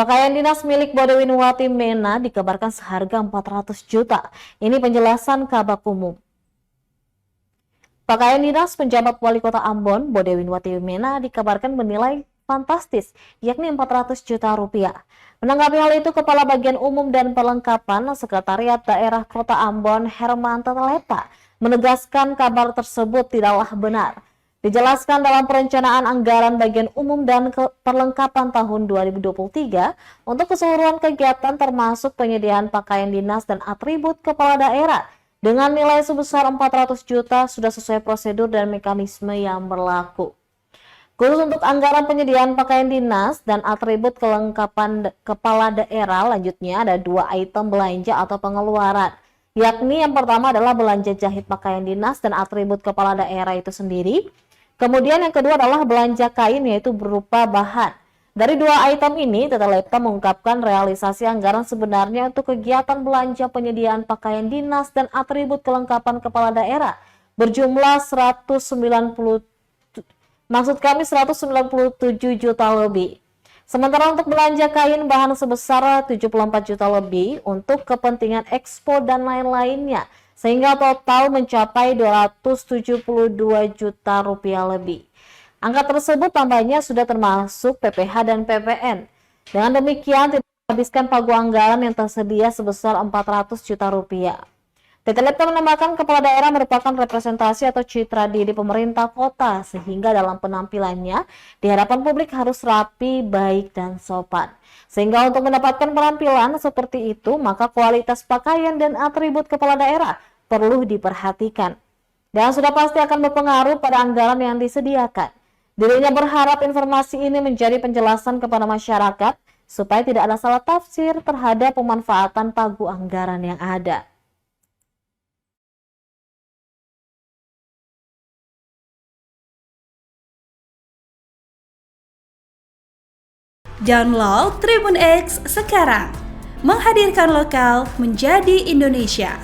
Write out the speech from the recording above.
Pakaian dinas milik Bodewinwati Mena dikabarkan seharga 400 juta. Ini penjelasan Kabak Umum. Pakaian dinas penjabat Wali Kota Ambon, Bodewinwati Mena dikabarkan menilai fantastis, yakni 400 juta rupiah. Menanggapi hal itu, Kepala Bagian Umum dan Perlengkapan Sekretariat Daerah Kota Ambon, Herman Teteleta, menegaskan kabar tersebut tidaklah benar. Dijelaskan dalam perencanaan anggaran bagian umum dan perlengkapan tahun 2023 untuk keseluruhan kegiatan termasuk penyediaan pakaian dinas dan atribut kepala daerah dengan nilai sebesar 400 juta sudah sesuai prosedur dan mekanisme yang berlaku. Khusus untuk anggaran penyediaan pakaian dinas dan atribut kelengkapan kepala daerah, lanjutnya ada 2 item belanja atau pengeluaran. Yakni yang pertama adalah belanja jahit pakaian dinas dan atribut kepala daerah itu sendiri. Kemudian yang kedua adalah belanja kain yaitu berupa bahan. Dari 2 item ini, Teteleta mengungkapkan realisasi anggaran sebenarnya untuk kegiatan belanja penyediaan pakaian dinas dan atribut kelengkapan kepala daerah berjumlah 197 juta lebih. Sementara untuk belanja kain bahan sebesar 74 juta lebih untuk kepentingan ekspo dan lain-lainnya, sehingga total mencapai 272 juta rupiah lebih. Angka tersebut tambahnya sudah termasuk PPh dan PPN. Dengan demikian, tidak menghabiskan pagu anggaran yang tersedia sebesar 400 juta rupiah. Teteleta menambahkan kepala daerah merupakan representasi atau citra diri pemerintah kota, sehingga dalam penampilannya di hadapan publik harus rapi, baik, dan sopan. Sehingga untuk mendapatkan penampilan seperti itu, maka kualitas pakaian dan atribut kepala daerah perlu diperhatikan. Dan sudah pasti akan berpengaruh pada anggaran yang disediakan. Dirinya berharap informasi ini menjadi penjelasan kepada masyarakat supaya tidak ada salah tafsir terhadap pemanfaatan pagu anggaran yang ada. Download Tribun X sekarang, menghadirkan lokal menjadi Indonesia.